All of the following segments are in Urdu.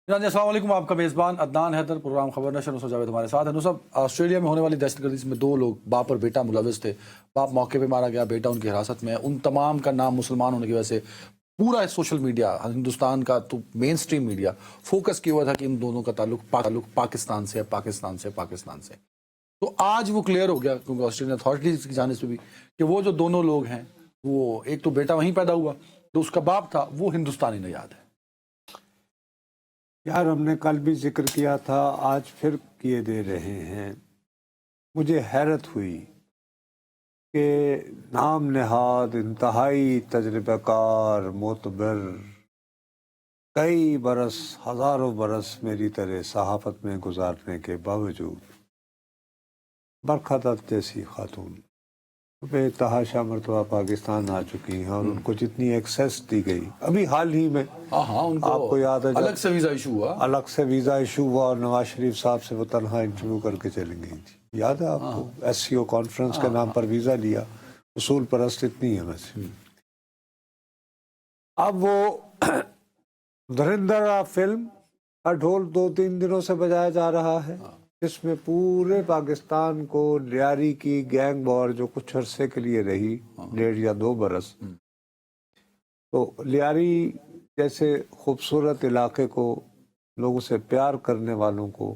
جی السلام علیکم، آپ کا میزبان عدنان حیدر، پروگرام خبر نشر نصرت جاوید ہمارے ساتھ ہے۔ نصرت، آسٹریلیا میں ہونے والی دہشت گردی میں دو لوگ باپ اور بیٹا ملوث تھے۔ باپ موقع پہ مارا گیا، بیٹا ان کی حراست میں ہے۔ ان تمام کا نام مسلمان ہونے کی وجہ سے پورا سوشل میڈیا، ہندوستان کا تو مین سٹریم میڈیا فوکس کیا ہوا تھا کہ ان دونوں کا تعلق پاکستان سے ہے، پاکستان سے۔ تو آج وہ کلیئر ہو گیا، کیونکہ آسٹریلین اتھارٹیز کی جانب سے بھی، کہ وہ جو دونوں لوگ ہیں، وہ ایک تو بیٹا وہیں پیدا ہوا، جو اس کا باپ تھا وہ ہندوستانی نژاد ہے۔ یار ہم نے کل بھی ذکر کیا تھا، آج پھر کیے دے رہے ہیں۔ مجھے حیرت ہوئی کہ نام نہاد انتہائی تجربہ کار معتبر، کئی برس ہزاروں برس میری طرح صحافت میں گزارنے کے باوجود برکھا دت جیسی خاتون بے تحاشا مرتبہ پاکستان آ چکی ہیں، اور ان کو جتنی ایکسیس دی گئی ابھی حال ہی میں، ہاں ان آپ کو یاد ہے جب الگ سے ویزا ایشو ہوا، الگ سے ویزا ایشو ہوا اور نواز شریف صاحب سے وہ تنہا انٹرویو کر کے چلی گئی تھی، یاد ہے آپ کو؟ ایس سی او کانفرنس کے نام پر ویزا لیا، اصول پرست اتنی ہے میں سے۔ اب وہ دھرندر فلم کا ڈھول 2-3 دنوں سے بجایا جا رہا ہے، جس میں پورے پاکستان کو لیاری کی گینگ وار جو کچھ عرصے کے لیے رہی، 1.5 یا 2 برس، تو لیاری جیسے خوبصورت علاقے کو، لوگوں سے پیار کرنے والوں کو،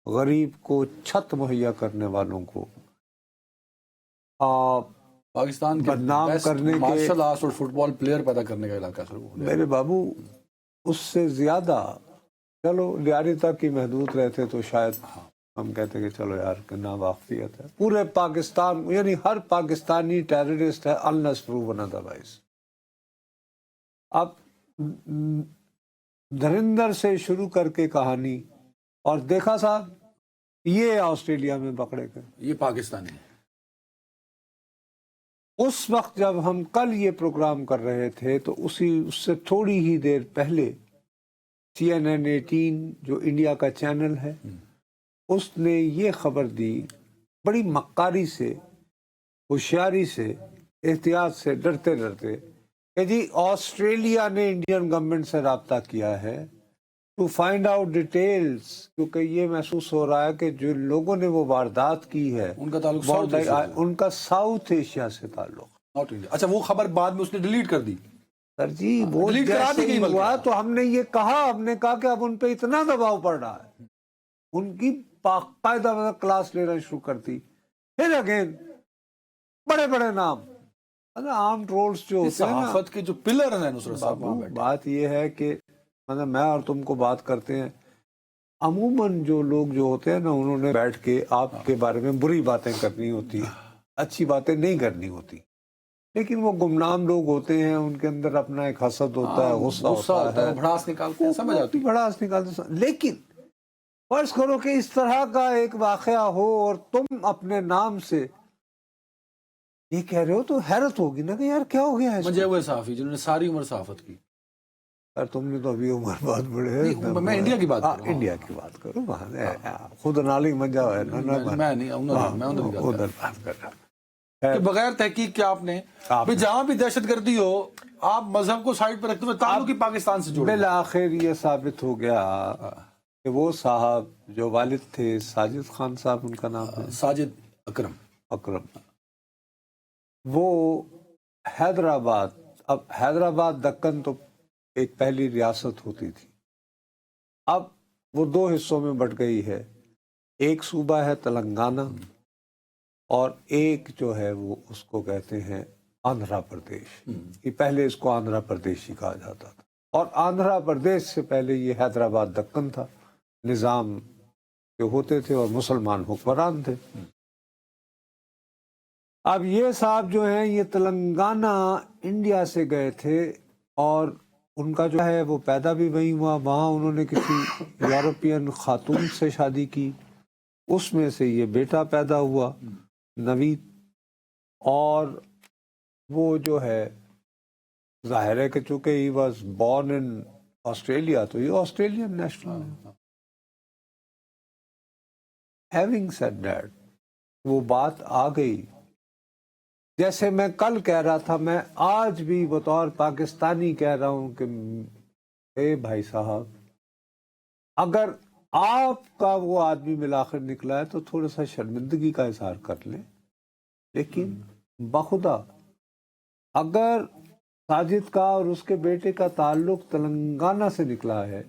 غریب کو چھت مہیا کرنے والوں کو پاکستان کے بدنام بیسٹ کرنے کے، مارشل آرٹس اور فٹ بال پلیئر پیدا کرنے کا علاقہ شروع ہو گیا۔ میرے بابو اس سے زیادہ، چلو لیاری تک ہی محدود رہتے تو شاید ہم کہتے کہ چلو یار کہ ناواقفیت ہے، پورے پاکستان یعنی ہر پاکستانی ٹیررسٹ ہے unless proven otherwise۔ اب دھرندر سے شروع کر کے کہانی، اور دیکھا صاحب یہ آسٹریلیا میں پکڑے گئے۔ یہ پاکستانی ہے۔ اس وقت جب ہم کل یہ پروگرام کر رہے تھے تو اس سے تھوڑی ہی دیر پہلے CNN 18 جو انڈیا کا چینل ہے، اس نے یہ خبر دی بڑی مکاری سے، ہوشیاری سے، احتیاط سے، ڈرتے ڈرتے، کہ جی آسٹریلیا نے انڈین گورنمنٹ سے رابطہ کیا ہے ٹو فائنڈ آؤٹ ڈیٹیلز، کیونکہ یہ محسوس ہو رہا ہے کہ جو لوگوں نے وہ واردات کی ہے ان کا تعلق ساؤتھ ایشیا سے، ان کا ساؤتھ ایشیا سے تعلق۔ Not India. اچھا، وہ خبر بعد میں اس نے ڈیلیٹ کر دی۔ سر جی وہ ڈیلیٹ کرا دی جیسے گئی ہی بلکہ۔ ہوا تو ہم نے یہ کہا، ہم نے کہا کہ اب ان پہ اتنا دباؤ پڑ رہا ہے، ان کی باقاعدہ کلاس لینا شروع کرتی، پھر اگین بڑے بڑے نام، عام ٹرولز جو ہوتے ہیں نا، صحافت کے جو پلر ہیں نصرت صاحب وہاں بیٹھے۔ بات یہ ہے کہ مطلب میں اور تم کو بات کرتے ہیں، عموماً جو لوگ جو ہوتے ہیں نا، انہوں نے بیٹھ کے آپ کے بارے میں بری باتیں کرنی ہوتی ہیں، اچھی باتیں نہیں کرنی ہوتی، لیکن وہ گمنام لوگ ہوتے ہیں، ان کے اندر اپنا ایک حسد ہوتا ہے، غصہ ہوتا ہے، بھڑاس نکالتے ہیں، سمجھ آتی ہے۔ بڑاس نکالتے ہیں۔ لیکن فرض کرو کہ اس طرح کا ایک واقعہ ہو اور تم اپنے نام سے یہ کہہ رہے ہو، تو حیرت ہوگی نا کہ یار کیا ہو گیا ہے اس کو؟ مجھے ہوئے صحافی جنہوں نے ساری عمر صحافت کی۔ یار تم نے تو ابھی عمر بہت بڑے ہیں، میں انڈیا کی بات کر رہا ہوں۔ انڈیا کی بات کرو، وہاں خود نالی منجا ہے نا، میں نہیں، ادھر بات کر رہا ہوں۔ کہ بغیر تحقیق کے آپ نے جہاں بھی دہشت گردی ہو، آپ مذہب کو سائڈ پہ رکھتے ہوئے تعلق ہی پاکستان سے جوڑ دیں۔ بالآخر یہ ثابت ہو گیا کہ وہ صاحب جو والد تھے، ساجد خان صاحب ان کا نام ہے، ساجد اکرم، وہ حیدرآباد، اب حیدرآباد دکن تو ایک پہلی ریاست ہوتی تھی، اب وہ 2 حصوں میں بٹ گئی ہے، ایک صوبہ ہے تلنگانہ اور ایک جو ہے وہ اس کو کہتے ہیں آندھرا پردیش، کہ پہلے اس کو آندھرا پردیش ہی کہا جاتا تھا، اور آندھرا پردیش سے پہلے یہ حیدرآباد دکن تھا، نظام جو ہوتے تھے اور مسلمان حکمران تھے۔ اب یہ صاحب جو ہیں یہ تلنگانہ انڈیا سے گئے تھے، اور ان کا جو ہے وہ پیدا بھی وہیں ہوا، وہاں انہوں نے کسی یورپین خاتون سے شادی کی، اس میں سے یہ بیٹا پیدا ہوا نوید، اور وہ جو ہے ظاہر ہے کہ چونکہ he was born in Australia تو یہ آسٹریلین نیشنل ہے۔ ہیونگ سیڈ دیٹ، وہ بات آ گئی، جیسے میں کل کہہ رہا تھا، میں آج بھی بطور پاکستانی کہہ رہا ہوں کہ اے بھائی صاحب، اگر آپ کا وہ آدمی بالآخر نکلا ہے تو تھوڑا سا شرمندگی کا اظہار کر لیں، لیکن بخدا اگر ساجد کا اور اس کے بیٹے کا تعلق تلنگانہ سے نکلا ہے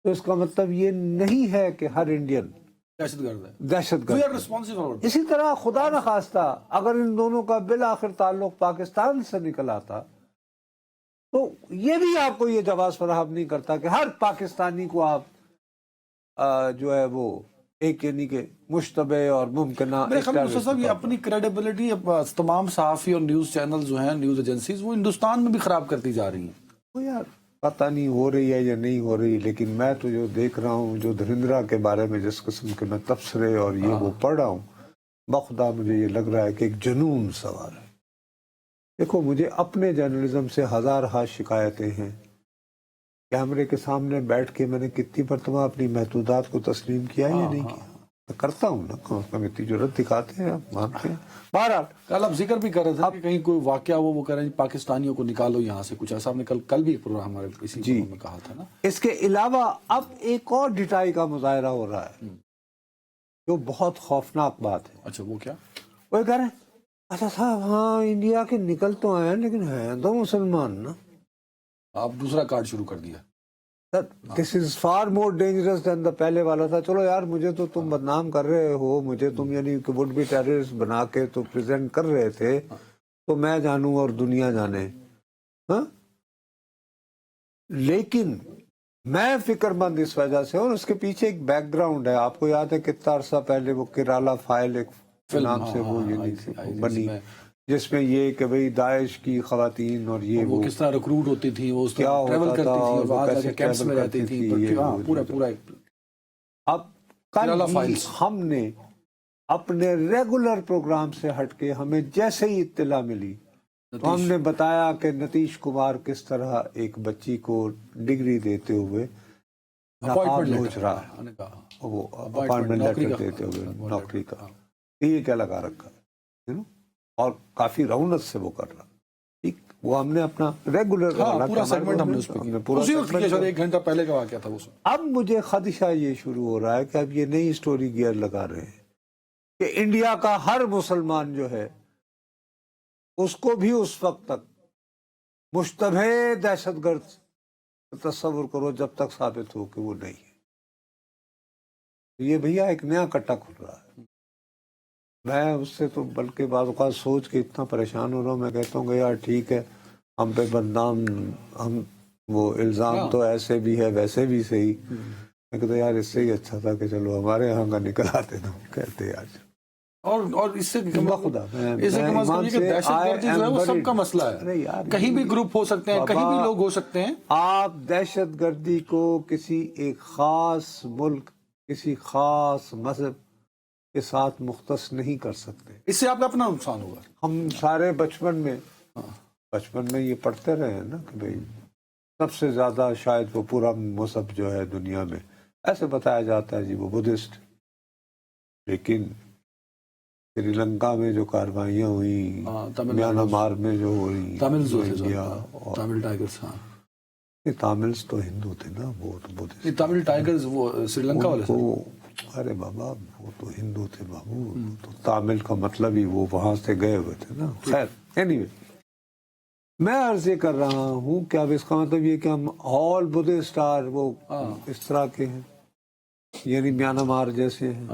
تو اس کا مطلب یہ نہیں ہے کہ ہر انڈین دہشت گرد ہے. دہشت We are گرد. responsible for it. اسی طرح خدا نخواستہ اگر ان دونوں کا بالآخر تعلق پاکستان سے نکل آتا تو یہ بھی آپ کو یہ جواز فراہم نہیں کرتا کہ ہر پاکستانی کو آپ جو ہے وہ ایک یعنی کہ مشتبہ اور ممکنہ میرے خیال میں نصرت صاحب یہ اپنی کریڈیبلٹی تمام صحافی اور نیوز چینل جو ہیں، نیوز ایجنسیز، وہ ہندوستان میں بھی خراب کرتی جا رہی ہیں. وہ یار پتہ نہیں ہو رہی ہے یا نہیں ہو رہی، لیکن میں تو جو دیکھ رہا ہوں، جو دھرندرا کے بارے میں جس قسم کے میں تبصرے اور یہ وہ پڑھ رہا ہوں، بخدا مجھے یہ لگ رہا ہے کہ ایک جنون سوار ہے. دیکھو مجھے اپنے جرنلزم سے ہزارہا شکایتیں ہیں. کیمرے کے سامنے بیٹھ کے میں نے کتنی مرتبہ اپنی محدودات کو تسلیم کیا یا نہیں کیا؟ میں کرتا ہوں نا، کم از کم اتنی ضرورت دکھاتے ہیں، آپ مانتے ہیں. بہرحال کل آپ ذکر بھی کر رہے تھے کہ کہیں کوئی واقعہ وہ کہہ رہے ہیں پاکستانیوں کو نکالو یہاں سے، کچھ ایسا. آپ نے کل بھی ایک پروگرام ہمارے کسی پروگرام میں کہا تھا نا. اس کے علاوہ اب ایک اور ڈٹائی کا مظاہرہ ہو رہا ہے جو بہت خوفناک بات ہے. اچھا وہ کیا؟ وہ کہہ رہے ہیں اچھا صاحب ہاں انڈیا کے نکل تو آئے ہیں لیکن ہیں تو مسلمان نا. آپ دوسرا کارڈ شروع کر دیا. دس از فار مور ڈینجرس دین دا پہلے والا تھا. چلو یار مجھے تو تم بدنام کر رہے ہو، مجھے تم یعنی کہ وڈ بی ٹیررسٹ بنا کے تو پریزنٹ کر رہے تھے، تو میں جانوں اور دنیا جانے. ہاں لیکن میں فکر مند اس وجہ سے، اور اس کے پیچھے ایک بیک گراؤنڈ ہے. آپ کو یاد ہے کتنا عرصہ پہلے وہ کیرالا فائل ایک نام سے وہ بنی، جس میں یہ کہ بھئی داعش کی خواتین اور یہ وہ کس طرح ریکروٹ ہوتی تھی، وہ کیا ٹریول ہوتا کرتی تھا تھی، اور وہاں جا کیسے کے کیمپس میں ٹریول رہتی کرتی تھی. تھی، پورا ایک اب کل ہی ہم نے اپنے ریگولر پروگرام سے ہٹ کے ہمیں جیسے ہی اطلاع ملی تو ہم نے بتایا کہ نتیش کمار کس طرح ایک بچی کو ڈگری دیتے ہوئے نقاب نوچ رہا ہے، وہ اپائنٹمنٹ لیٹر دیتے ہوئے نوکری کا. یہ کیا لگا رکھا ہے اور کافی رونت سے وہ کر رہا. ٹھیک، وہ ہم نے اپنا ریگولر پورا سیگمنٹ ہم نے اس پہ کیا. اسی وقت کیا، شاید ایک گھنٹہ پہلے کا واقعہ تھا وہ. اب مجھے خدشہ یہ شروع ہو رہا ہے کہ اب یہ نئی سٹوری گیئر لگا رہے ہیں کہ انڈیا کا ہر مسلمان جو ہے اس کو بھی اس وقت تک مشتبہ دہشت گرد تصور کرو جب تک ثابت ہو کہ وہ نہیں ہے. یہ بھیا ایک نیا کٹا کھل رہا ہے. میں اس سے تو بلکہ بعض اوقات سوچ کے اتنا پریشان ہو رہا ہوں. میں کہتا ہوں کہ یار ٹھیک ہے، ہم پہ بدنام، ہم وہ الزام تو ایسے بھی ہے ویسے بھی صحیح. میں کہتا یار اس سے ہی اچھا تھا کہ چلو ہمارے یہاں کا نکل آتے تو کہتے آج. اور اس سے خدا دہشت گردی جو ہے وہ سب کا مسئلہ ہے. کہیں بھی گروپ ہو سکتے ہیں، کہیں بھی لوگ ہو سکتے ہیں. آپ دہشت گردی کو کسی ایک خاص ملک، کسی خاص مذہب کے ساتھ مختص نہیں کر سکتے. اس سے آپ کا اپنا نقصان ہوگا. ہم سارے بچپن میں یہ پڑھتے رہے ہیں نا کہ بھئی سب سے زیادہ شاید وہ پورا مذہب جو ہے دنیا میں ایسے بتایا جاتا ہے جی وہ بدھسٹ. لیکن سری لنکا میں جو کاروائیاں ہوئی، میانمار میں جو ہو رہی، تامل ٹائگرز، تاملز تو ہندو تھے نا، وہ تو بدھسٹ. تامل ٹائگرز وہ سری لنکا والے تھے. ارے بابا وہ تو ہندو تھے بابو. تو تامل کا مطلب ہی وہ وہاں سے گئے ہوئے تھے نا. خیر اینیوے میں عرض یہ کر رہا ہوں کہ اب اس کا مطلب یہ کہ ہم آل بدھسٹ آر وہ اس طرح کے ہیں، یعنی میانمار جیسے ہیں.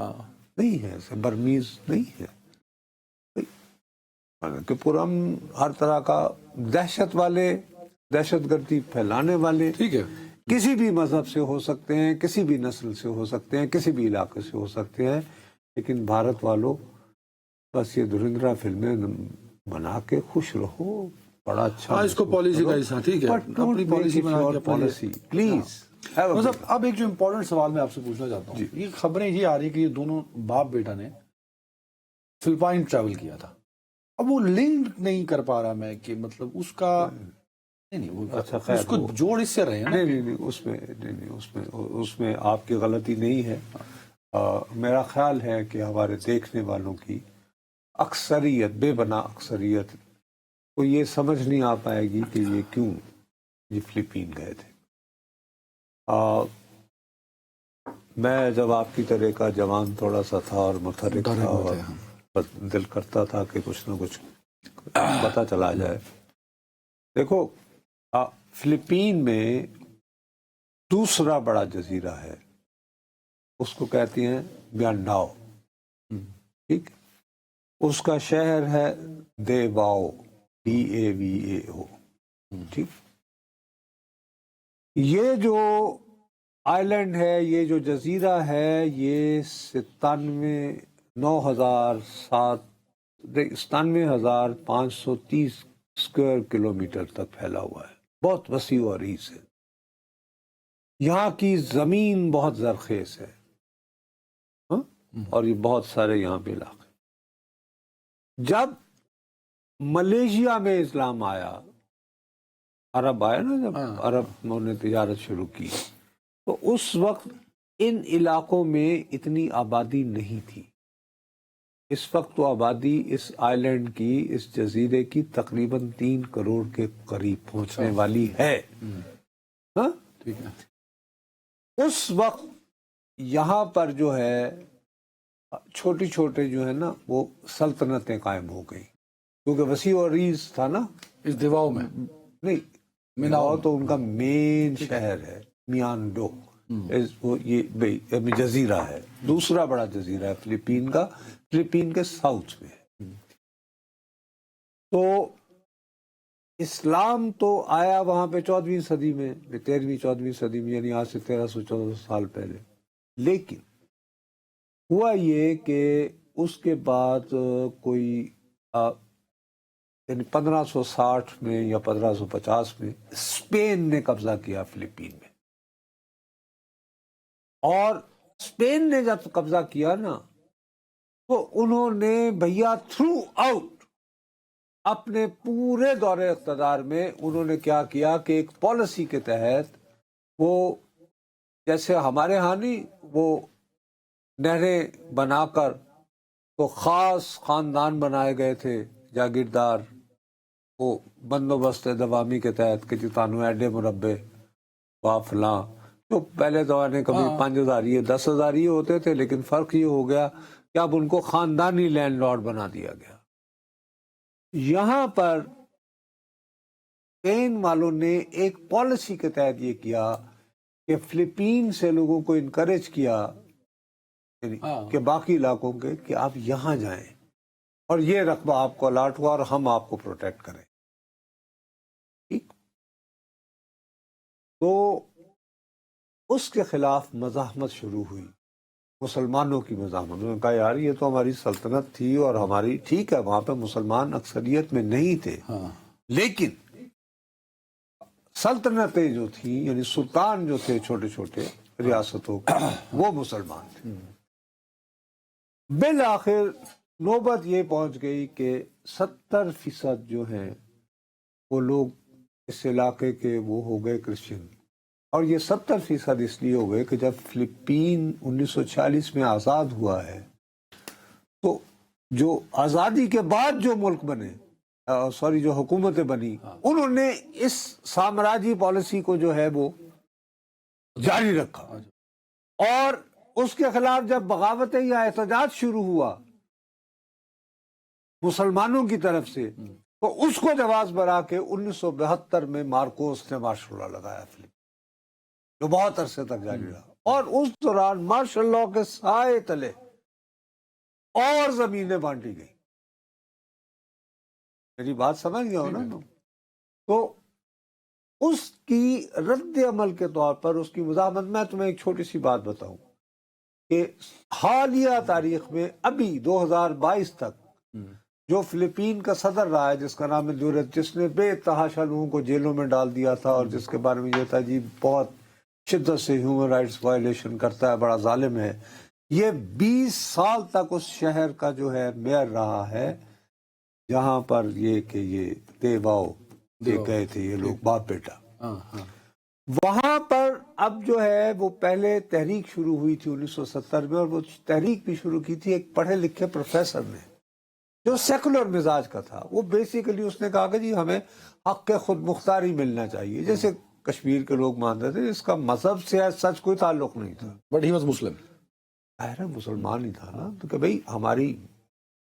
نہیں ہے ایسے، برمیز نہیں ہے کہ پورا ہر طرح کا دہشت والے، دہشت گردی پھیلانے والے ٹھیک ہے کسی بھی مذہب سے ہو سکتے ہیں، کسی بھی نسل سے ہو سکتے ہیں، کسی بھی علاقے سے ہو سکتے ہیں. لیکن بھارت والوں بس یہ دھرندرا فلمیں بنا کے خوش رہو، بڑا اچھا. اس کو پالیسی کا حصہ، ٹھیک ہے، اپنی پالیسی بنا کے پالیسی پلیز. اب ایک جو امپورٹنٹ سوال میں آپ سے پوچھنا چاہتا ہوں، یہ خبریں یہ آ رہی کہ یہ دونوں باپ بیٹا نے فلپائن ٹریول کیا تھا. اب وہ لنک نہیں کر پا رہا میں کہ مطلب اس کا اس کو جوڑ اس سے رہے ہیں. نہیں اس میں آپ کی غلطی نہیں ہے. میرا خیال ہے کہ ہمارے دیکھنے والوں کی اکثریت، بے بنا اکثریت کو یہ سمجھ نہیں آ پائے گی کہ یہ کیوں یہ فلپین گئے تھے. میں جب آپ کی طرح کا جوان تھوڑا سا تھا اور متحرک تھا اور بس دل کرتا تھا کہ کچھ نہ کچھ پتہ چلا جائے. دیکھو فلپین میں دوسرا بڑا جزیرہ ہے, اس کو کہتے ہیں میانڈاؤ. ٹھیک, اس کا شہر ہے دیواؤ, DAVAO. ٹھیک, یہ جو آئی لینڈ ہے, یہ جو جزیرہ ہے, یہ 97,530 اسکوائر کلومیٹر تک پھیلا ہوا ہے. بہت وسیع و عریض ہے. یہاں کی زمین بہت زرخیز ہے, اور یہ بہت سارے یہاں پہ علاقے. جب ملیشیا میں اسلام آیا, عرب آیا نا, جب عرب نے تجارت شروع کی, تو اس وقت ان علاقوں میں اتنی آبادی نہیں تھی. اس وقت تو آبادی اس آئی لینڈ کی, اس جزیرے کی تقریباً 3 کروڑ کے قریب پہنچنے والی ہے. ہاں, اس وقت یہاں پر جو ہے چھوٹی چھوٹے جو ہے نا وہ سلطنتیں قائم ہو گئیں, کیونکہ وسیع و عریض تھا نا. اس دیواؤ میں نہیں, میناؤ تو ان کا مین شہر ہے. میانڈو یہ جزیرہ ہے, دوسرا بڑا جزیرہ ہے فلپین کا, فلپین کے ساؤتھ میں ہے. تو اسلام تو آیا وہاں پہ 14ویں صدی میں, 13ویں 14ویں صدی میں, یعنی آج سے 1300-1400 سال پہلے. لیکن ہوا یہ کہ اس کے بعد کوئی یعنی 1560 میں یا 1550 میں اسپین نے قبضہ کیا فلپین میں. اور اسپین نے جب قبضہ کیا نا, تو انہوں نے بھیا تھرو آؤٹ اپنے پورے دور اقتدار میں انہوں نے کیا کیا کہ ایک پالیسی کے تحت وہ, جیسے ہمارے ہاں نہیں, وہ نہریں بنا کر تو خاص خاندان بنائے گئے تھے جاگیردار, وہ بندوبست دوامی کے تحت کہ جتانو ایڈے مربع وا فلاں. تو پہلے زمانے کبھی 5,000 یہ 10,000 یہ ہوتے تھے, لیکن فرق یہ ہو گیا کہ اب ان کو خاندانی لینڈ لارڈ بنا دیا گیا. یہاں پر اسپین والوں نے ایک پالیسی کے تحت یہ کیا کہ فلپین سے لوگوں کو انکریج کیا کہ باقی علاقوں کے کہ آپ یہاں جائیں اور یہ رقبہ آپ کو الاٹ ہوا اور ہم آپ کو پروٹیکٹ کریں. ٹھیک, تو اس کے خلاف مزاحمت شروع ہوئی, مسلمانوں کی مزاحمت. انہوں نے کہا یار یہ تو ہماری سلطنت تھی اور ہماری, ٹھیک ہے وہاں پہ مسلمان اکثریت میں نہیں تھے, لیکن سلطنتیں جو تھیں یعنی سلطان جو تھے چھوٹے چھوٹے ریاستوں وہ مسلمان تھے. بالآخر نوبت یہ پہنچ گئی کہ 70% جو ہیں وہ لوگ اس علاقے کے وہ ہو گئے کرسچن. اور یہ 70% اس لیے ہو گئے کہ جب فلپین 1946 میں آزاد ہوا ہے, تو جو آزادی کے بعد جو ملک بنے, جو حکومتیں بنی, انہوں نے اس سامراجی پالیسی کو جو ہے وہ جاری رکھا. اور اس کے خلاف جب بغاوتیں یا احتجاج شروع ہوا مسلمانوں کی طرف سے, تو اس کو جواز بنا کے 1972 میں مارکوس نے مارشل لا لگایا فلپین, جو بہت عرصے تک جاری رہا. اور اس دوران مارشل لا کے سائے تلے اور زمینیں بانٹی گئی. میری بات سمجھ گیا ہو نا. تو اس کی رد عمل کے طور پر اس کی مزاحمت, میں تمہیں ایک چھوٹی سی بات بتاؤں کہ حالیہ تاریخ میں ابھی 2022 تک جو فلپین کا صدر رہا ہے جس کا نام ہے ڈیوٹرے, جس نے بے تحاشا لوگوں کو جیلوں میں ڈال دیا تھا اور جس کے بارے میں یہ تھا جی بہت شدت سے ہیومن رائٹس وائلیشن کرتا ہے, بڑا ظالم ہے, یہ 20 سال تک اس شہر کا جو ہے میئر رہا ہے جہاں پر یہ کہ یہ دیواؤ گئے تھے یہ لوگ باپ بیٹا. وہاں پر اب جو ہے وہ پہلے تحریک شروع ہوئی تھی 1970 میں, اور وہ تحریک بھی شروع کی تھی ایک پڑھے لکھے پروفیسر نے جو سیکولر مزاج کا تھا. وہ بیسیکلی اس نے کہا کہ جی ہمیں حق خود مختاری ملنا چاہیے, جیسے کشمیر کے لوگ مانتے تھے، اس کا مذہب سے سچ کوئی تعلق نہیں تھا، بٹ ہی واز مسلم. ظاہر ہے مسلمان ہی تھا نا، تو کہ بھائی ہماری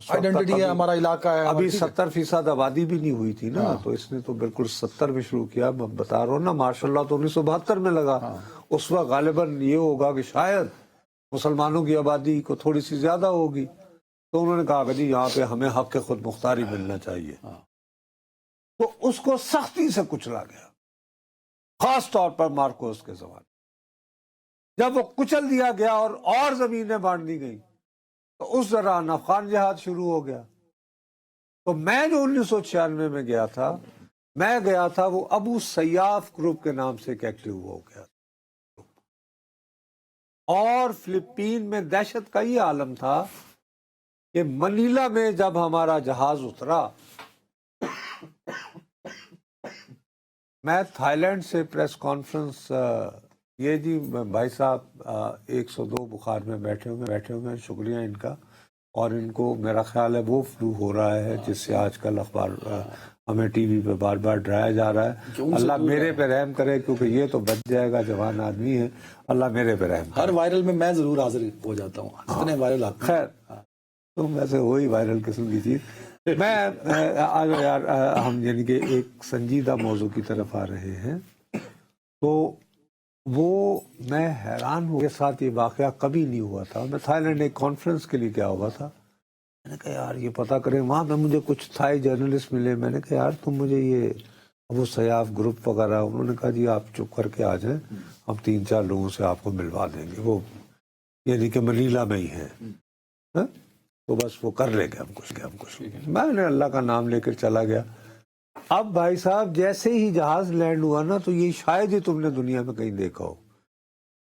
آئیڈینٹی ہے، ہمارا علاقہ ہے. ابھی 70% آبادی بھی نہیں ہوئی تھی نا، تو اس نے تو بالکل 70 میں شروع کیا. میں بتا رہا ہوں نا، ماشاء اللہ تو 1972 میں لگا. اس وقت غالباً یہ ہوگا کہ شاید مسلمانوں کی آبادی کو تھوڑی سی زیادہ ہوگی، تو انہوں نے کہا کہ جی یہاں پہ ہمیں حق خود مختاری ملنا چاہیے. تو اس کو سختی سے کچلا گیا، خاص طور پر مارکوس کے زمانے. جب وہ کچل دیا گیا اور زمینیں بانٹ دی گئیں، تو اس دوران افغان جہاد شروع ہو گیا. تو میں جو 1996 میں گیا تھا وہ ابو سیاف گروپ کے نام سے ایک ایکٹیو ہو گیا. اور فلپین میں دہشت کا یہ عالم تھا کہ منیلا میں جب ہمارا جہاز اترا، میں تھائی لینڈ سے پریس کانفرنس، یہ جی بھائی صاحب 102 بخار میں بیٹھے ہوئے ہیں، شکریہ ان کا. اور ان کو میرا خیال ہے وہ فلو ہو رہا ہے جس سے آج کل اخبار ہمیں ٹی وی پہ بار بار ڈرایا جا رہا ہے. اللہ میرے پہ رحم کرے، کیونکہ یہ تو بچ جائے گا، جوان آدمی ہے. اللہ میرے پہ رحم کرے. ہر وائرل میں میں ضرور حاضر ہو جاتا ہوں، جتنے وائرل آتے ہیں. خیر تم ویسے وہی وائرل قسم کی چیز. میں آج یار ہم یعنی کہ ایک سنجیدہ موضوع کی طرف آ رہے ہیں. تو وہ میں حیران ہوں، میرے ساتھ یہ واقعہ کبھی نہیں ہوا تھا. میں تھائی لینڈ ایک کانفرنس کے لیے گیا ہوا تھا. میں نے کہا یار یہ پتہ کریں، وہاں پہ مجھے کچھ تھائی جرنلسٹ ملے. میں نے کہا یار تم مجھے یہ ابو سیاف گروپ وغیرہ، انہوں نے کہا جی آپ چپ کر کے آ جائیں، ہم 3-4 لوگوں سے آپ کو ملوا دیں گے، وہ یعنی کہ منیلا میں ہی ہیں، تو بس وہ کر لیں گے ہم کچھ. میں نے اللہ کا نام لے کر چلا گیا. اب بھائی صاحب جیسے ہی جہاز لینڈ ہوا نا، تو یہ شاید ہی تم نے دنیا میں کہیں دیکھا ہو،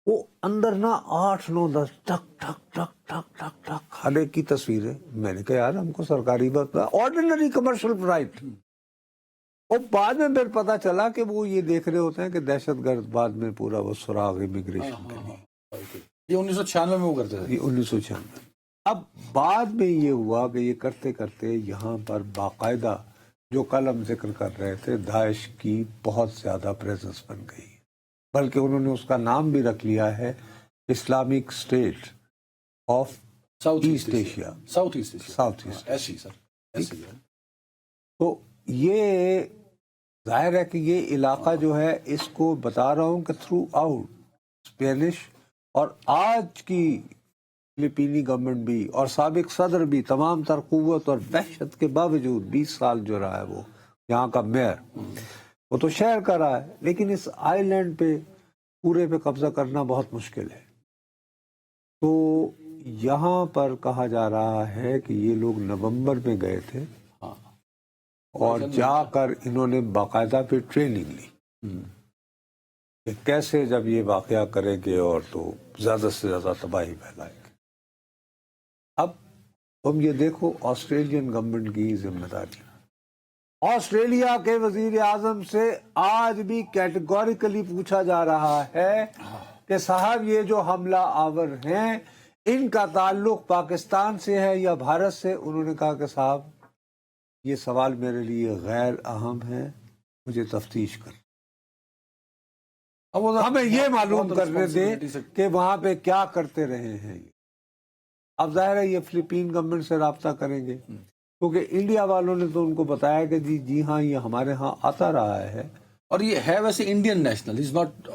وہ اندر نا 8-9-10 ٹک ٹک ٹک ٹک ٹک ٹک ہر ایک کی تصویریں. میں نے کہا یار ہم کو سرکاری بس آرڈینری کمرشل فلائٹ. اور بعد میں پھر پتا چلا کہ وہ یہ دیکھ رہے ہوتے ہیں کہ دہشت گرد بعد میں پورا وہ سراغ امیگریشن کے لیے. یہ 1996 میں وہ کرتے تھے. یہ 1996. اب بعد میں یہ ہوا کہ یہ کرتے کرتے یہاں پر باقاعدہ جو کل ہم ذکر کر رہے تھے، داعش کی بہت زیادہ پریزنس بن گئی، بلکہ انہوں نے اس کا نام بھی رکھ لیا ہے Islamic State of East Asia. South East ایسی سر. تو یہ ظاہر ہے کہ یہ علاقہ جو ہے، اس کو بتا رہا ہوں کہ تھرو آؤٹ اسپینش اور آج کی فلپینی گورنمنٹ بھی اور سابق صدر بھی تمام تر قوت اور وحشت کے باوجود 20 سال جو رہا ہے وہ یہاں کا میئر، وہ تو شہر کا رہا ہے، لیکن اس آئی لینڈ پہ پورے پہ قبضہ کرنا بہت مشکل ہے. تو یہاں پر کہا جا رہا ہے کہ یہ لوگ نومبر میں گئے تھے اور جا کر انہوں نے باقاعدہ پہ ٹریننگ لی کہ کیسے جب یہ واقعہ کریں گے اور تو زیادہ سے زیادہ تباہی پھیلائیں گے. اب تم یہ دیکھو آسٹریلین گورنمنٹ کی ذمہ داری. آسٹریلیا کے وزیر اعظم سے آج بھی کیٹیگوریکلی پوچھا جا رہا ہے کہ صاحب یہ جو حملہ آور ہیں ان کا تعلق پاکستان سے ہے یا بھارت سے. انہوں نے کہا کہ صاحب یہ سوال میرے لیے غیر اہم ہے، مجھے تفتیش کر، ہمیں یہ معلوم کرنے دیں کہ وہاں پہ کیا کرتے رہے ہیں. اب ظاہر ہے یہ فلپین گورنمنٹ سے رابطہ کریں گے، کیونکہ انڈیا والوں نے تو ان کو بتایا کہ جی ہاں یہ ہمارے ہاں آتا رہا ہے. اور یہ ہے ویسے Indian national, is not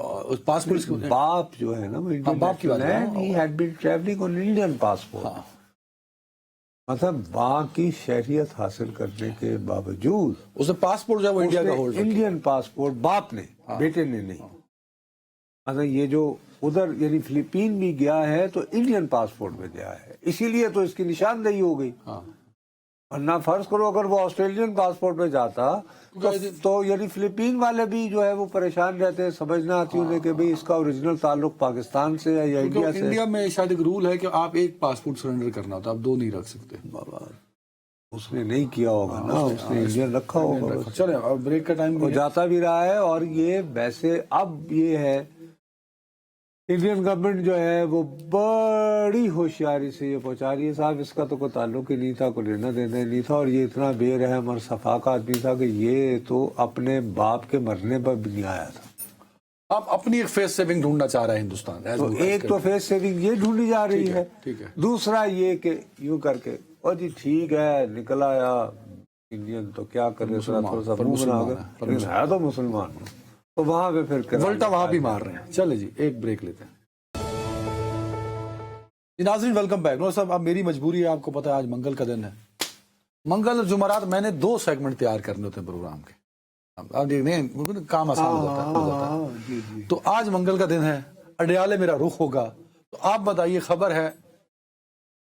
passport. باپ جو ہے نا وہ انڈین باپ کی بات ہے. He had been travelling on Indian passport, مطلب وہاں کی شہریت حاصل کرنے کے باوجود اسے پاسپورٹ جو ہے وہ انڈیا کا ہولڈ، انڈین پاسپورٹ باپ نے، بیٹے نے نہیں. مطلب یہ جو ادھر یعنی فلپین بھی گیا ہے تو انڈین پاسپورٹ میں گیا ہے، اسی لیے تو اس کی نشاندہی ہو گئی. ورنہ فرض کرو اگر وہ آسٹریلین پاسپورٹ پہ جاتا تو یعنی فلپین والے بھی جو ہے وہ پریشان رہتے ہیں، سمجھنا آتی انہیں کہ بھئی اس کا اوریجنل تعلق پاکستان سے ہے یا انڈیا سے. انڈیا میں شاید ایک رول ہے کہ آپ ایک پاسپورٹ سرنڈر کرنا ہوتا ہے، آپ 2 نہیں رکھ سکتے. اس نے نہیں کیا ہوگا نا، اس نے انڈین رکھا ہوگا. چلیں اب بریک کا ٹائم وہ جاتا بھی رہا ہے. اور یہ ویسے اب یہ ہے انڈین گورنمنٹ جو ہے وہ بڑی ہوشیاری سے یہ پہنچا رہی ہے صاحب اس کا تو کوئی تعلق ہی نہیں تھا، کوئی لینا دینا ہی نہیں تھا، اور یہ اتنا بے رحم اور صفاق آدمی تھا کہ یہ تو اپنے باپ کے مرنے پر بھی نہیں آیا تھا. آپ اپنی ایک فیس سیونگ ڈھونڈنا چاہ رہا ہے ہندوستان. تو ایک تو فیس سیونگ یہ ڈھونڈی جا رہی ہے, ٹھیک ہے. دوسرا یہ کہ یوں کر کے اور جی ٹھیک ہے نکل آیا انڈین تو کیا کرے, تھوڑا سا منہ بنا کے ہے تو مسلمان, تو وہاں پہ پھر الٹا وہاں بھی مار رہے ہیں. چلے جی ایک بریک لیتے ہیں. ناظرین ویلکم بیک. نور صاحب اب میری مجبوری ہے, آپ کو پتا ہے آج منگل کا دن ہے. منگل اور جمعرات میں نے 2 سیگمنٹ تیار کرنے ہوتے ہیں پروگرام کے. اب نہیں کام آسان ہو جاتا ہے. تو آج منگل کا دن ہے, اڈیالے میرا رخ ہوگا. تو آپ بتائیے خبر ہے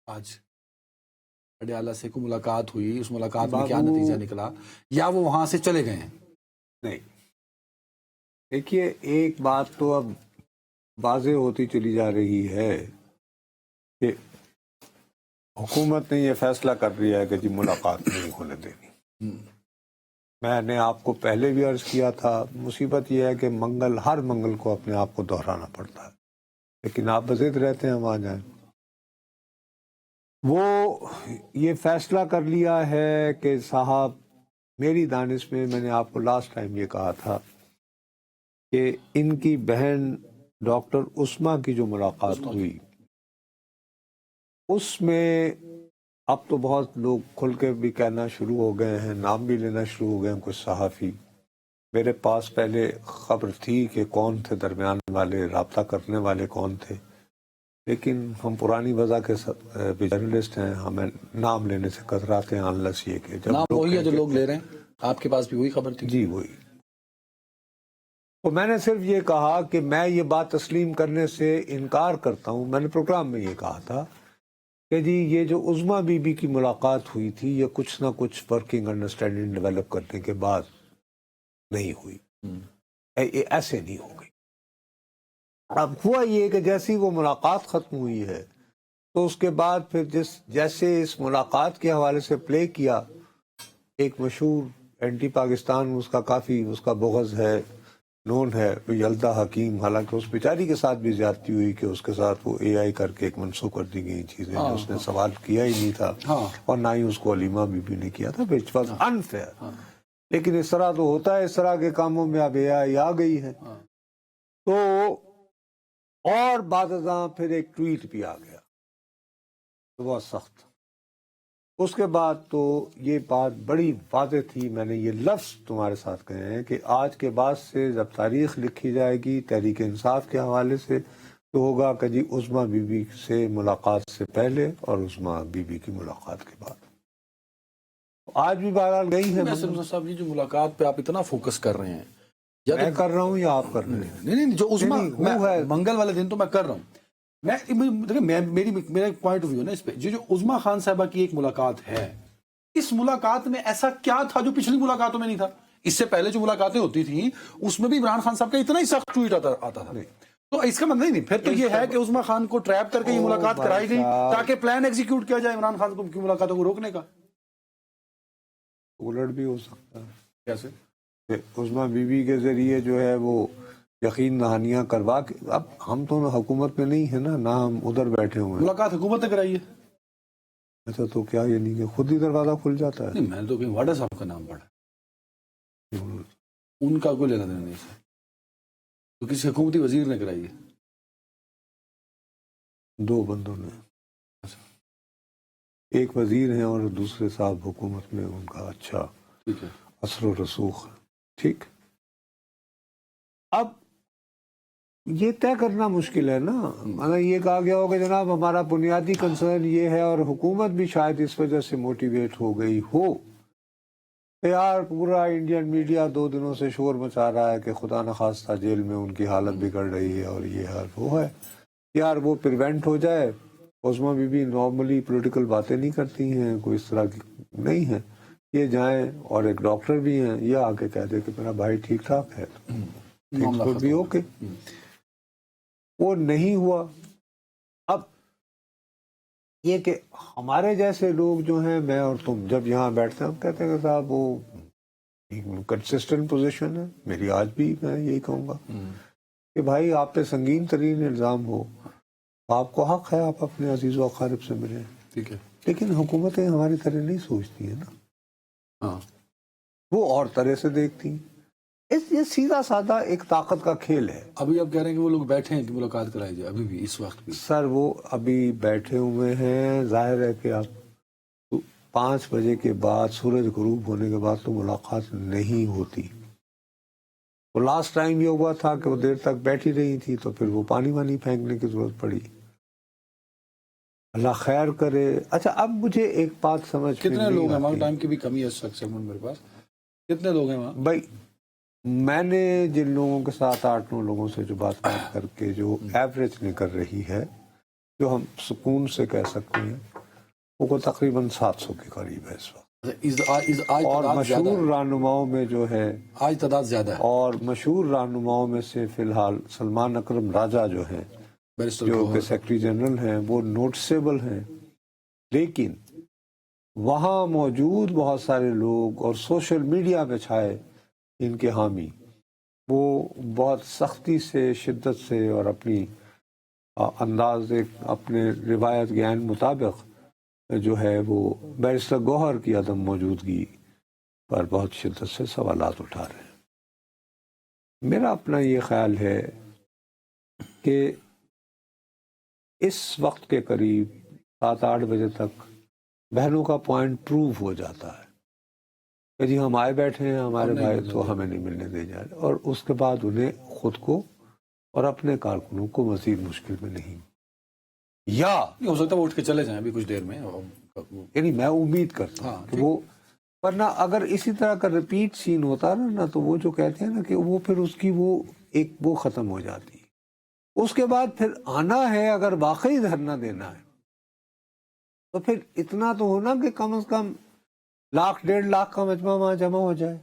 آج اڈیالہ سے کوئی ملاقات ہوئی, اس ملاقات میں کیا نتیجہ نکلا, یا وہ وہاں سے چلے گئے ہیں؟ نہیں دیکھیے, ایک بات تو اب واضح ہوتی چلی جا رہی ہے کہ حکومت نے یہ فیصلہ کر لیا ہے کہ جی ملاقات نہیں ہونے دینی. میں نے آپ کو پہلے بھی عرض کیا تھا, مصیبت یہ ہے کہ ہر منگل کو اپنے آپ کو دہرانا پڑتا ہے, لیکن آپ بضد رہتے ہیں ہم آ جائیں. وہ یہ فیصلہ کر لیا ہے کہ صاحب میری دانش میں نے آپ کو لاسٹ ٹائم یہ کہا تھا کہ ان کی بہن ڈاکٹر عثما کی جو ملاقات ہوئی اس میں اب تو بہت لوگ کھل کے بھی کہنا شروع ہو گئے ہیں, نام بھی لینا شروع ہو گئے ہیں کچھ صحافی. میرے پاس پہلے خبر تھی کہ کون تھے درمیان والے, رابطہ کرنے والے کون تھے, لیکن ہم پرانی وضع کے جرنلسٹ ہیں, ہمیں نام لینے سے کتراتے ہیں انلس یہ کہ نام وہی ہے جو لوگ لے رہے ہیں. آپ کے پاس بھی وہی خبر تھی؟ جی وہی. تو میں نے صرف یہ کہا کہ میں یہ بات تسلیم کرنے سے انکار کرتا ہوں. میں نے پروگرام میں یہ کہا تھا کہ جی یہ جو عظما بی بی کی ملاقات ہوئی تھی یہ کچھ نہ کچھ ورکنگ انڈرسٹینڈنگ ڈیولپ کرنے کے بعد نہیں ہوئی, ایسے نہیں ہو گئی. اب ہوا یہ کہ جیسی وہ ملاقات ختم ہوئی ہے تو اس کے بعد پھر جیسے اس ملاقات کے حوالے سے پلے کیا, ایک مشہور اینٹی پاکستان اس کا کافی اس کا بغض ہے, نون ہے, یلدا حکیم, حالانکہ اس بیچاری کے ساتھ بھی زیادتی ہوئی کہ اس کے ساتھ وہ اے آئی کر کے ایک منسوخ کر دی گئی چیزیں, اس نے سوال کیا ہی نہیں تھا اور نہ ہی اس کو علیمہ بی بی نے کیا تھا, وچ واز انفیئر. لیکن اس طرح تو ہوتا ہے, اس طرح کے کاموں میں اب اے آئی آ گئی ہے. تو اور بعد ازاں پھر ایک ٹویٹ بھی آ گیا بہت سخت. اس کے بعد تو یہ بات بڑی واضح تھی, میں نے یہ لفظ تمہارے ساتھ کہے ہیں کہ آج کے بعد سے جب تاریخ لکھی جائے گی تحریک انصاف کے حوالے سے تو ہوگا کہ جی عظما بی بی سے ملاقات سے پہلے اور عظما بی بی کی ملاقات کے بعد. آج بھی بہرحال گئی ہے. صاحب یہ جو ملاقات پہ آپ اتنا فوکس کر رہے ہیں, میں کر رہا ہوں یا آپ کر رہے ہیں؟ نہیں, جو عظما منگل والے دن تو میں کر رہا ہوں. میرا ایک پوائنٹ آف ویو نا اس پہ, جو عظما خان صاحبہ کی ایک ملاقات ہے, اس ملاقات میں ایسا کیا تھا جو پچھلی ملاقاتوں میں نہیں تھا؟ اس سے پہلے جو ملاقاتیں ہوتی تھیں اس میں بھی عمران خان صاحب کا اتنا ہی سخت ٹویٹ آتا تھا. تو اس کا مطلب نہیں, پھر تو یہ ہے کہ عظما خان کو ٹریپ کر کے یہ ملاقات کرائی گئی تاکہ پلان ایگزیکیوٹ کیا جائے عمران خان کی ملاقاتوں کو روکنے کا. الٹ بھی ہو سکتا ہے. کیسے؟ عظما بی بی کے ذریعے جو ہے وہ یقین دہانیاں کروا کے, اب ہم تو حکومت میں نہیں ہے نا, نہ ہم ادھر بیٹھے ہوئے ہیں. ملاقات حکومت نے کرائی ہے. اچھا تو کیا یہ نہیں کہ خود ہی دروازہ کھل جاتا ہے؟ نہیں, میں نے تو کہیں واڈا صاحب کا نام پڑھا, ان کا کوئی لینا دینا نہیں سر, تو کسی حکومتی وزیر نے کرائی ہے. 2 بندوں نے, ایک وزیر ہیں اور دوسرے صاحب حکومت میں ان کا اچھا اثر و رسوخ ہے. ٹھیک, اب یہ طے کرنا مشکل ہے نا. مطلب یہ کہا گیا ہو کہ جناب ہمارا بنیادی کنسرن یہ ہے, اور حکومت بھی شاید اس وجہ سے موٹیویٹ ہو گئی ہو کہ یار پورا انڈین میڈیا 2 دنوں سے شور مچا رہا ہے کہ خدا نخواستہ جیل میں ان کی حالت بگڑ رہی ہے اور یہ حال وہ ہے, یار وہ پریونٹ ہو جائے. عظما بی بی نارملی پولیٹیکل باتیں نہیں کرتی ہیں, کوئی اس طرح کی نہیں ہے, یہ جائیں اور ایک ڈاکٹر بھی ہیں, یہ آ کے کہہ دے کہ میرا بھائی ٹھیک ٹھاک ہے, تو بھی اوکے. وہ نہیں ہوا. اب یہ کہ ہمارے جیسے لوگ جو ہیں, میں اور تم جب یہاں بیٹھتے ہیں ہم کہتے ہیں کہ صاحب وہ کنسسٹنٹ پوزیشن ہے میری آج بھی, میں یہی کہوں گا کہ بھائی آپ پہ سنگین ترین الزام ہو, آپ کو حق ہے آپ اپنے عزیز و اقارب سے ملیں, ٹھیک ہے, لیکن حکومتیں ہماری طرح نہیں سوچتی ہیں نا. وہ اور طرح سے دیکھتی ہیں. یہ سیدھا سادہ ایک طاقت کا کھیل ہے. ابھی آپ کہہ رہے ہیں کہ وہ لوگ بیٹھے ہیں کہ ملاقات کرائی جائے، ابھی بھی اس وقت بھی؟ سر وہ ابھی بیٹھے ہوئے ہیں. ظاہر ہے کہ اب 5 بجے کے بعد، سورج غروب ہونے کے بعد تو ملاقات نہیں ہوتی. تو لاسٹ ٹائم یہ ہوا تھا کہ وہ دیر تک بیٹھی رہی تھی، تو پھر وہ پانی وانی پھینکنے کی ضرورت پڑی. اللہ خیر کرے. اچھا اب مجھے ایک بات سمجھ میں کتنے نہیں لوگ ہیں آتی. وہاں؟ ٹائم کی بھی کمی ہے اس وقت میرے پاس. کتنے لوگ ہیں وہاں؟ بھائی میں نے جن لوگوں کے ساتھ 8-9 لوگوں سے جو بات کر کے جو ایوریج نکل رہی ہے، جو ہم سکون سے کہہ سکتے ہیں، وہ تقریباً 700 کے قریب ہے اس وقت. آج اور تعداد زیادہ مشہور ہے. رہنماؤں میں جو ہے، آج تعداد زیادہ ہے. اور مشہور رہنماؤں میں سے فی الحال سلمان اکرم راجہ جو ہیں، بیرسٹر جو گوہر. کہ سیکرٹری جنرل ہیں، وہ نوٹسیبل ہیں. لیکن وہاں موجود بہت سارے لوگ اور سوشل میڈیا پہ چھائے ان کے حامی، وہ بہت سختی سے، شدت سے اور اپنی انداز اپنے روایت گیان مطابق جو ہے وہ بیرسٹر گوہر کی عدم موجودگی پر بہت شدت سے سوالات اٹھا رہے ہیں. میرا اپنا یہ خیال ہے کہ اس وقت کے قریب 7-8 بجے تک بہنوں کا پوائنٹ پروو ہو جاتا ہے کہ جی ہم آئے بیٹھے ہیں، ہمارے بھائی تو ہمیں نہیں ملنے دے جا رہے. اور اس کے بعد انہیں خود کو اور اپنے کارکنوں کو مزید مشکل میں نہیں، یا ہو سکتا ہے وہ اٹھ کے چلے جائیں ابھی کچھ دیر میں. یعنی میں امید کرتا ہوں کہ وہ، ورنہ اگر اسی طرح کا ریپیٹ سین ہوتا نا تو وہ جو کہتے ہیں نا کہ وہ پھر اس کی وہ ختم ہو جاتی. اس کے بعد پھر آنا ہے، اگر واقعی دھرنا دینا ہے تو پھر اتنا تو ہونا کہ کم از کم 1,00,000-1.5 لاکھ کا مجمع وہاں جمع ہو جائے.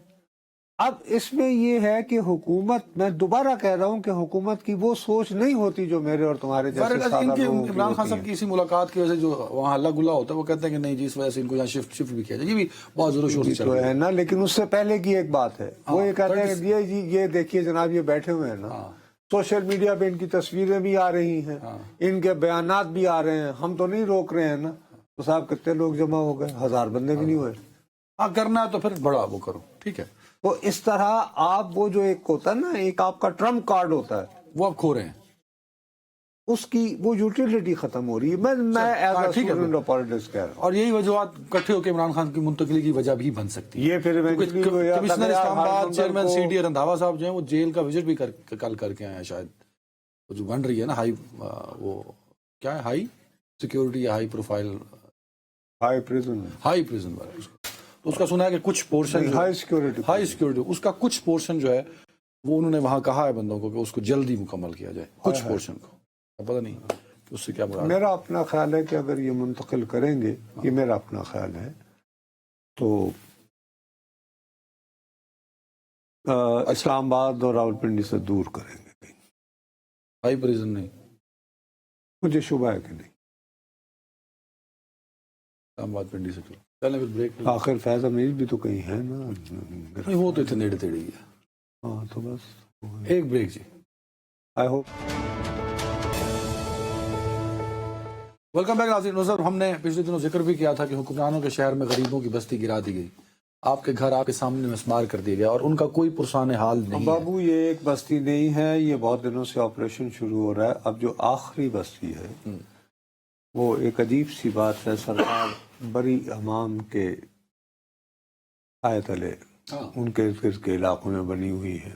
اب اس میں یہ ہے کہ حکومت، میں دوبارہ کہہ رہا ہوں کہ حکومت کی وہ سوچ نہیں ہوتی جو میرے اور تمہارے جیسے سادہ لوگوں کی عمران خان ہوتی صاحب ہے. کی اسی ملاقات کی وجہ سے جو وہاں ہلہ گلا ہوتا ہے، وہ کہتے ہیں کہ نہیں جی اس وجہ سے ان کو یہاں شفٹ بھی کیا جائے. یہ بھی بہت زور و شور سے چل تو رہا ہے نا. لیکن اس سے پہلے کی ایک بات ہے، وہ یہ کہتے ہیں کہ یہ دیکھیے جناب، یہ بیٹھے ہوئے ہیں نا، سوشل میڈیا پہ ان کی تصویریں بھی آ رہی ہیں، ان کے بیانات بھی آ رہے ہیں، ہم تو نہیں روک رہے ہیں نا. تو صاحب کتنے لوگ جمع ہو گئے؟ 1000 بندے بھی نہیں ہوئے. ہاں کرنا ہے تو پھر بڑا وہ کرو، ٹھیک ہے. تو اس طرح آپ وہ جو ایک ہوتا ہے نا، ایک آپ کا ٹرمپ کارڈ ہوتا ہے، وہ اب کھو رہے ہیں. اس کی وہ یوٹیلٹی ختم ہو رہی ہے. میں as a student of politics کہہ رہا ہوں. اور یہی وجوہات اکٹھے ہو کے عمران خان کی منتقلی کی وجہ بھی بن سکتی ہے. یہ پھر کمشنر اسلام آباد چیئرمین سی ڈی رندھاوا صاحب جو ہیں، وہ جیل کا وزٹ بھی کل کر کے آئے ہیں. شاید وہ جو بن رہی ہے نا ہائی، وہ کیا ہے، ہائی سیکیورٹی یا ہائی پروفائل، ہائی پریزن والا، تو اس کا سنا ہے کہ کچھ پورشن ہائی سیکورٹی اس کا کچھ پورشن جو ہے وہ انہوں نے وہاں کہا ہے بندوں کو کہ اس کو جلدی مکمل کیا جائے. کچھ پورشن کو پتہ نہیں کہ اس سے کیا مراد. میرا اپنا خیال ہے کہ اگر یہ منتقل کریں گے، یہ میرا اپنا خیال ہے، تو اسلام آباد اور راولپنڈی سے دور کریں گے. ہائی پریزن نہیں، مجھے شبہ ہے کہ نہیں. اسلام آباد پنڈی سے چلیں پھر بریک. آخر فیض امیر بھی تو کہیں ہے نا. نہیں وہ تو اتنے نیڑے تیڑے ہی ہے. ہاں تو بس ایک بریک جی. I hope. ویلکم بیک ناظرین. صاحب ہم نے پچھلے دنوں ذکر بھی کیا تھا کہ حکمرانوں کے شہر میں غریبوں کی بستی گرا دی گئی، آپ کے گھر آپ کے سامنے مسمار کر دیا گیا اور ان کا کوئی پرسان حال نہیں ہے. بابو یہ ایک بستی نہیں ہے، یہ بہت دنوں سے آپریشن شروع ہو رہا ہے. اب جو آخری بستی ہے وہ ایک عجیب سی بات ہے. سرکار بڑی امام کے آئے تلے ان کے ارد گرد کے علاقوں میں بنی ہوئی ہے،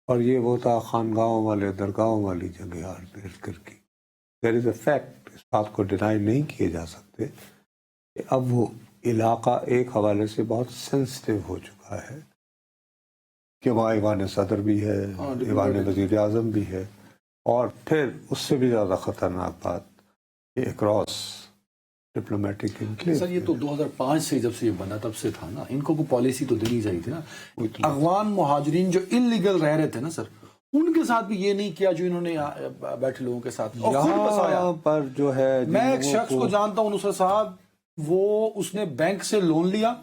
اور یہ وہ تھا خانگاہوں والے، درگاہوں والی جگہ ارد گرد کی. دیر از اے فیکٹ، اس بات کو ڈینائی نہیں کیے جا سکتے کہ اب وہ علاقہ ایک حوالے سے بہت سینسٹیو ہو چکا ہے کہ وہاں ایوان صدر بھی ہے، ایوان وزیر اعظم بھی ہے، اور پھر اس سے بھی زیادہ خطرناک بات یہ اکراس ڈپلومیٹک انکلیو. سر یہ تو 2005 سے جب سے یہ بنا تب سے تھا نا. ان کو کوئی پالیسی تو دینی چاہیے تھی نا. افغان مہاجرین جو انلیگل رہ رہے تھے نا سر، ان کے ساتھ بھی یہ نہیں کیا جو انہوں نے بیٹھے لوگوں کے ساتھ یہاں پر جو ہے. میں ایک شخص کو جانتا ہوں نصرت صاحب، وہ اس نے بینک سے لون لیا،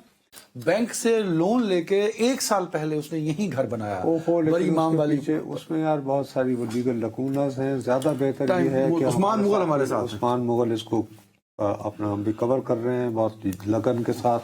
بینک سے لون لے کے 1 سال پہلے اس نے یہیں گھر بنایا بڑی امام والی. اس میں یار بہت ساری وہ لیگل لکونز ہیں. زیادہ بہتر یہ ہے کہ عثمان مغل ہمارے ساتھ، عثمان مغل اس کو اپنا ہم بھی کور کر رہے ہیں بہت لگن کے ساتھ.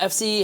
FC